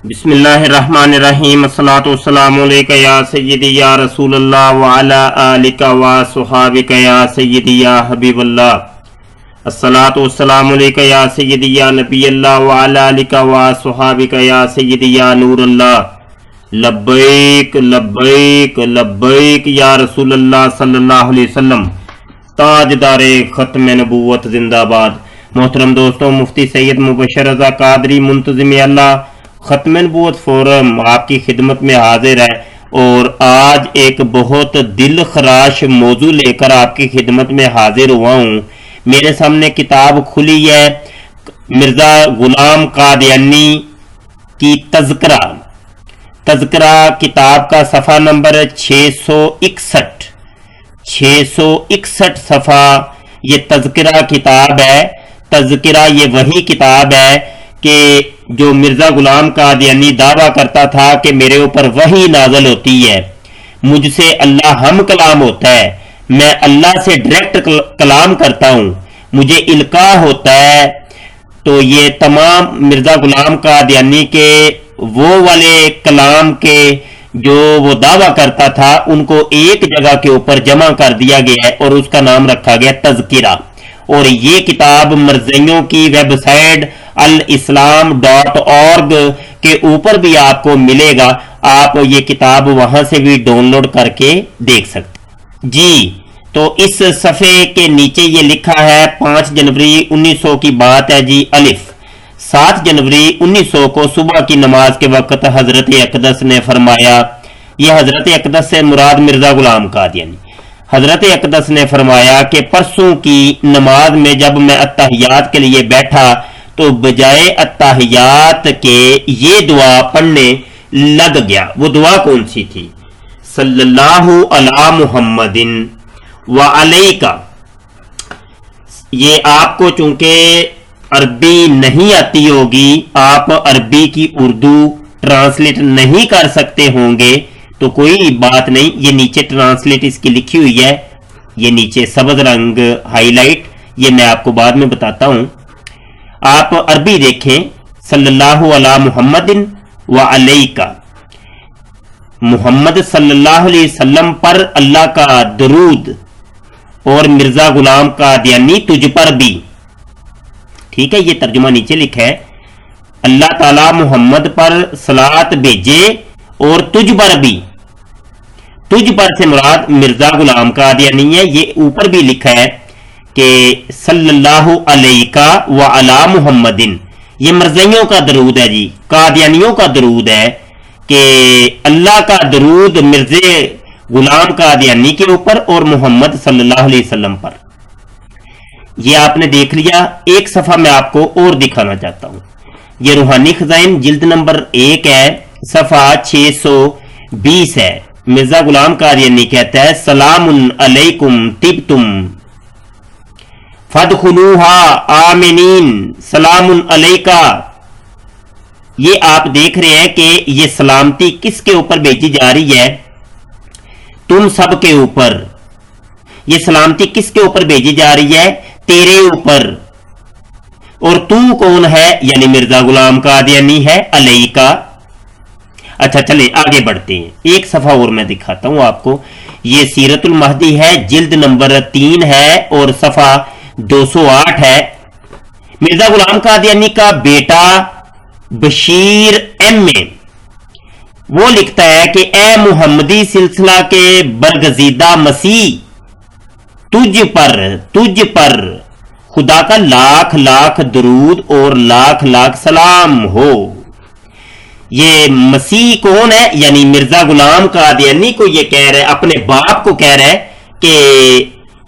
बिस्मिल्लाहिर्रहमानिर्रहीम अस्सलातु वस्सलामु अलैका या सय्यदी या रसूल अल्लाह व अला आलिका व सुहाबिका या सय्यदी या हबीबल्लाह अस्सलातु वस्सलामु अलैका या सय्यदी या नबी अल्लाह व अला आलिका व सुहाबिका या सय्यदी या नूर अल्लाह लब्बैक लब्बैक लब्बैक या रसूल अल्लाह सल्लल्लाहु अलैहि वसल्लम। ताजदारे खत्म नबूवत जिंदाबाद। मोहतरम दोस्तों, मुफ्ती सैयद मुबशर रज़ा कादरी मुंतज़िम अल्लाह खत्म नबूवत फोरम आपकी खिदमत में हाजिर है और आज एक बहुत दिल खराश मौजू लेकर आपकी खिदमत में हाजिर हुआ हूँ। मेरे सामने किताब खुली है मिर्ज़ा गुलाम कादियानी की तज़किरा किताब का सफ़ा नंबर 661 सफ़ा ये तज़किरा किताब है। तज़किरा ये वही किताब है कि जो मिर्ज़ा गुलाम कादियानी दावा करता था कि मेरे ऊपर वही नाज़िल होती है, मुझसे अल्लाह हम कलाम होता है, मैं अल्लाह से डायरेक्ट कलाम करता हूँ, मुझे इल्का होता है। तो ये तमाम मिर्ज़ा गुलाम कादियानी के वो वाले कलाम के जो वो दावा करता था उनको एक जगह के ऊपर जमा कर दिया गया है और उसका नाम रखा गया तज़किरा। और ये किताब मरज़इयों की वेबसाइट alislam.org के ऊपर भी आपको मिलेगा। आप ये किताब वहां से भी डाउनलोड करके देख सकते जी। तो इस सफ़े के नीचे ये लिखा है 5 जनवरी 1900 की बात है जी। अलिफ 7 जनवरी 1900 को सुबह की नमाज के वक्त हजरत अक़दस ने फरमाया, यह हजरत अक़दस से मुराद मिर्ज़ा गुलाम कादियानी। हजरत अक़दस ने फरमाया कि परसों की नमाज में जब मैं अत्तहियात के लिए बैठा तो बजाय अत्तहियात के ये दुआ पढ़ने लग गया। वो दुआ कौन सी थी? सल्लल्लाहु अला मुहम्मदिन व अलैका। ये आपको चूंकि अरबी नहीं आती होगी, आप अरबी की उर्दू ट्रांसलेट नहीं कर सकते होंगे, तो कोई बात नहीं। ये नीचे ट्रांसलेट इसकी लिखी हुई है, ये नीचे सब्ज रंग हाईलाइट, ये मैं आपको बाद में बताता हूं। आप अरबी देखें, सल्लल्लाहु अला मुहम्मदिन व अलैका, मुहम्मद सल्लल्लाहु अलैहि वसल्लम पर अल्लाह का दरूद और मिर्जा गुलाम कादियानी तुझ पर भी। ठीक है, ये तर्जुमा नीचे लिखा है, अल्लाह ताला मुहम्मद पर सलात भेजे और तुझ पर भी। तुझ पर से मुराद मिर्जा गुलाम कादियानी है। ये ऊपर भी लिखा है कि सल्लल्लाहु अलैका व अला मुहम्मदिन, ये मरज़इयों का दरूद है जी, कादियानियों का दरूद है कि अल्लाह का दरूद मिर्ज़े गुलाम कादियानी के ऊपर और मोहम्मद सल्लल्लाहु अलैहि वसल्लम पर। ये आपने देख लिया। एक सफ़ा मैं आपको और दिखाना चाहता हूँ। ये रूहानी खज़ाइन जिल्द नंबर 1 है, सफ़ा 620 है। मिर्ज़ा गुलाम कादियानी कहता है, सलामुन अलैकुम तिब्तुम फदखुलूहा आमिनीन सलामुन अलैका। ये आप देख रहे हैं कि ये सलामती किसके ऊपर भेजी जा रही है? तुम सब के ऊपर। ये सलामती किसके ऊपर भेजी जा रही है? तेरे ऊपर। और तू कौन है? यानी मिर्जा गुलाम कादियानी है, अलैका। अच्छा चले आगे बढ़ते हैं। एक सफा और मैं दिखाता हूं आपको। ये सीरतुल महदी है, जिल्द नंबर 3 है और सफा 208 है। मिर्जा गुलाम कादियानी का बेटा बशीर एम.ए. वो लिखता है कि ए मुहम्मदी सिलसिला के बरगजीदा मसीह, तुझ पर खुदा का लाख लाख दरूद और लाख लाख सलाम हो। ये मसीह कौन है? यानी मिर्जा गुलाम कादियानी को ये कह रहे, अपने बाप को कह रहे है कि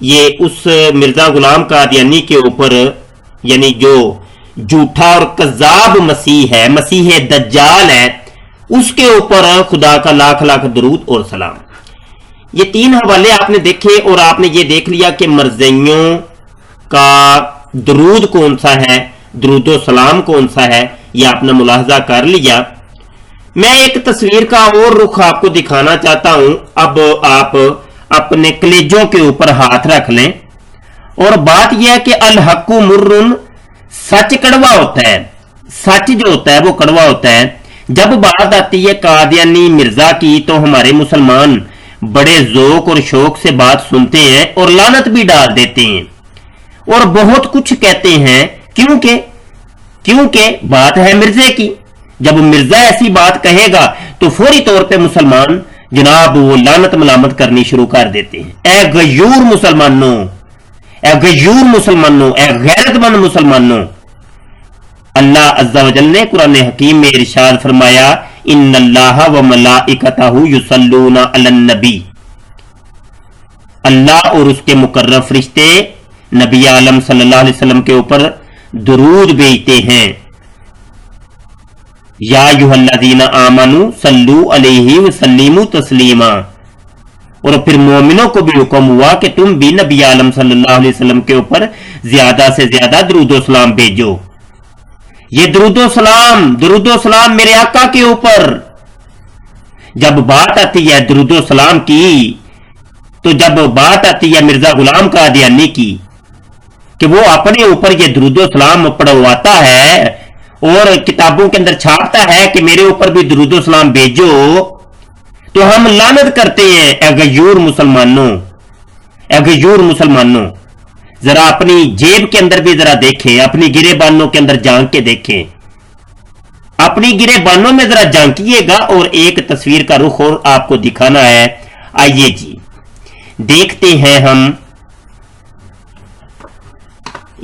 ये उस मिर्जा गुलाम कादियानी के ऊपर, यानी जो झूठा और कज़ाब मसीह है, मसीह दज्जाल है, उसके ऊपर खुदा का लाख लाख दरूद और सलाम। ये 3 हवाले आपने देखे और आपने ये देख लिया कि मरज़इयों का दरूद कौन सा है, दरूद सलाम कौन सा है, यह आपने मुलाहजा कर लिया। मैं एक तस्वीर का और रुख आपको दिखाना चाहता हूं। अब आप अपने कलेजों के ऊपर हाथ रख लें और बात यह है कि अल हक्कु मुर्रुन, सच कड़वा होता है। सच जो होता है वो कड़वा होता है। जब बात आती है कादियानी मिर्जा की तो हमारे मुसलमान बड़े ज़ौक़ और शौक से बात सुनते हैं और लानत भी डाल देते हैं और बहुत कुछ कहते हैं। क्योंकि बात है मिर्जे की। जब मिर्जा ऐसी बात कहेगा तो फौरी तौर पे मुसलमान जनाब वो लानत मलामत करनी शुरू कर देते हैं। ए गयूर मुसलमानों, ए गयूर मुसलमानों, ए गैरतमंद मुसलमानों, अल्लाह अज़्ज़ा वजल ने कुरान हकीम में इरशाद फरमाया, इन्नल्लाह व मलाइकतहु युसल्लूना अलन नबी। अल्लाह और उसके मुकर्रब फरिश्ते नबी आलम सल्लल्लाहु अलैहि वसल्लम के ऊपर दुरूद भेजते हैं। या अय्युहल्लज़ीना आमनू सल्लू अलैहि व सल्लिमू तस्लीमा। और फिर मोमिनों को भी हुक्म हुआ कि तुम भी नबी आलम सल्लल्लाहु अलैहि वसल्लम के ऊपर ज्यादा से ज्यादा दुरूद सलाम भेजो। ये दुरूदो सलाम मेरे आका के ऊपर। जब बात आती है दुरूदो सलाम की, तो जब बात आती है मिर्जा गुलाम कादियानी की कि वो अपने ऊपर ये दुरूदो सलाम पढ़वाता है और किताबों के अंदर छापता है कि मेरे ऊपर भी दुरूदो सलाम भेजो, तो हम लानत करते हैं। ए गयूर मुसलमानों, ए गयूर मुसलमानों, जरा अपनी जेब के अंदर भी जरा देखें, अपनी गिरेबानों के अंदर झांक के देखें, अपनी गिरेबानों में जरा झांकिएगा और एक तस्वीर का रुख और आपको दिखाना है। आइए जी देखते हैं हम।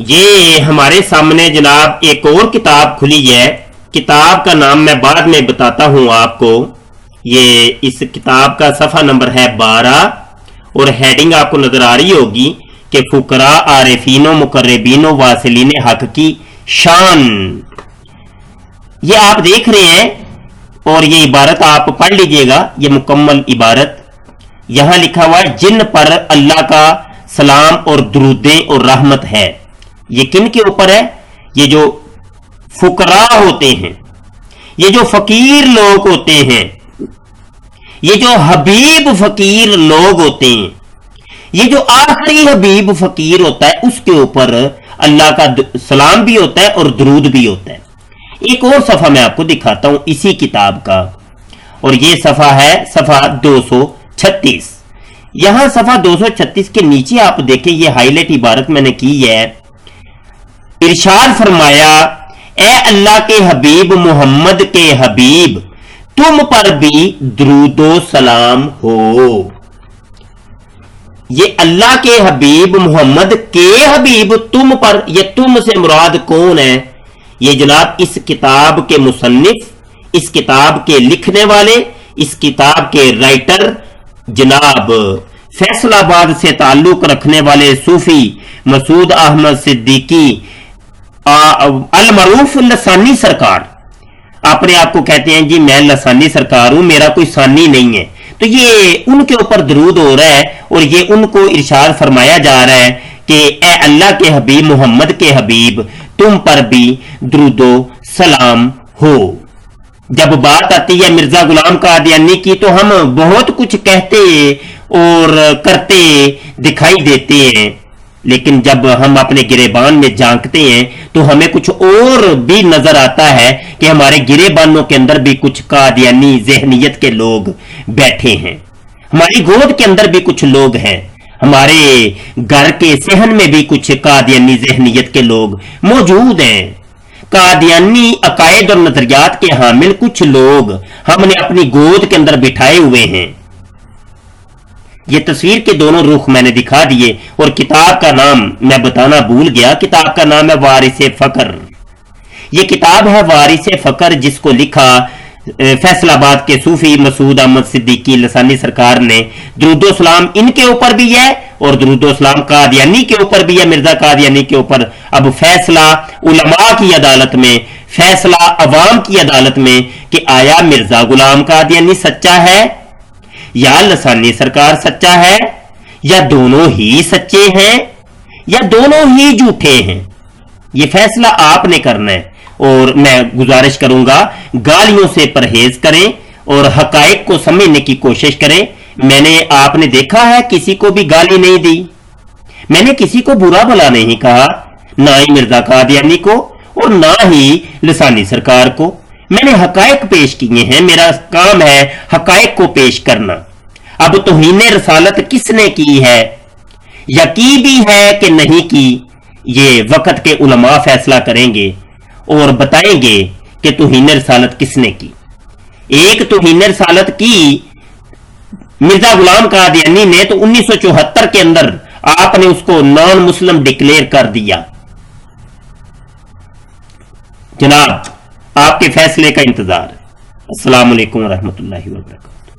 ये हमारे सामने जनाब एक और किताब खुली है। किताब का नाम मैं बाद में बताता हूं आपको। ये इस किताब का सफा नंबर है 12 और हेडिंग आपको नजर आ रही होगी कि फुकरा आरिफीनो मुकर्रबीनो वासिलीन हक की शान। ये आप देख रहे हैं और ये इबारत आप पढ़ लीजिएगा, ये मुकम्मल इबारत। यहां लिखा हुआ है जिन पर अल्लाह का सलाम और दुरूदें और रहमत है। ये किन के ऊपर है? ये जो फुकरा होते हैं, ये जो फकीर लोग होते हैं, ये जो हबीब फकीर लोग होते हैं, ये जो आखिरी हबीब फकीर होता है उसके ऊपर अल्लाह का सलाम भी होता है और दुरूद भी होता है। एक और सफा मैं आपको दिखाता हूं इसी किताब का, और ये सफा है सफा 236। यहां सफा 236 के नीचे आप देखें, ये हाईलाइट इबारत मैंने की है। इरशाद फरमाया, ए अल्लाह के हबीब मोहम्मद के हबीब, तुम पर भी दुरूदो सलाम हो। ये अल्लाह के हबीब मोहम्मद के हबीब तुम पर, ये तुम से मुराद कौन है? ये जनाब इस किताब के मुसन्निफ, इस किताब के लिखने वाले, इस किताब के राइटर जनाब फैसलाबाद से ताल्लुक रखने वाले सूफी मसूद अहमद सिद्दीकी अल मरूफ लसानी सरकार। अपने आप को कहते हैं जी मैं लसानी सरकार हूं, मेरा कोई सानी नहीं है। तो ये उनके ऊपर दरूद हो रहा है और ये उनको इरशाद फरमाया जा रहा है कि ए अल्लाह के हबीब मोहम्मद के हबीब, तुम पर भी दरूदो सलाम हो। जब बात आती है मिर्जा गुलाम कादियानी की तो हम बहुत कुछ कहते और करते दिखाई देते हैं, लेकिन जब हम अपने गिरेबान में झांकते हैं तो हमें कुछ और भी नजर आता है कि हमारे गिरेबानों के अंदर भी कुछ कादियानी जहनियत के लोग बैठे हैं। हमारी गोद के अंदर भी कुछ लोग हैं, हमारे घर के सहन में भी कुछ कादियानी जहनियत के लोग मौजूद हैं। कादियानी अकायद और नजरियात के हामिल कुछ लोग हमने अपनी गोद के अंदर बिठाए हुए हैं। ये तस्वीर के दोनों रुख मैंने दिखा दिए और किताब का नाम मैं बताना भूल गया। किताब का नाम है वारिस फकर। ये किताब है वारिस फकर, जिसको लिखा फैसलाबाद के सूफी मसूद अहमद सिद्दीकी लसानी सरकार ने। दुरूदो सलाम इनके ऊपर भी है और दुरूदो सलाम कादियानी के ऊपर भी है, मिर्जा कादियानी के ऊपर। अब फैसला उलमा की अदालत में, फैसला अवाम की अदालत में कि आया मिर्जा गुलाम कादियानी सच्चा है या लसानी सरकार सच्चा है, या दोनों ही सच्चे हैं या दोनों ही झूठे हैं। यह फैसला आपने करना है और मैं गुजारिश करूंगा गालियों से परहेज करें और हकायक को समझने की कोशिश करें। मैंने आपने देखा है किसी को भी गाली नहीं दी, मैंने किसी को बुरा भला नहीं कहा, ना ही मिर्जा कादियानी को और ना ही लसानी सरकार को। میں نے حقائق پیش کیے ہیں، میرا کام ہے حقائق کو پیش کرنا۔ اب توہین رسالت کس نے کی ہے یا کی بھی ہے کہ نہیں کی، یہ وقت کے علماء فیصلہ کریں گے اور بتائیں گے کہ توہین رسالت کس نے کی۔ ایک توہین رسالت کی مرزا غلام قادیانی نے تو 1974 کے اندر آپ نے اس کو نان مسلم ڈکلیئر کر دیا۔ جناب آپ کے فیصلے کا انتظار۔ السلام علیکم ورحمۃ اللہ وبرکاتہ۔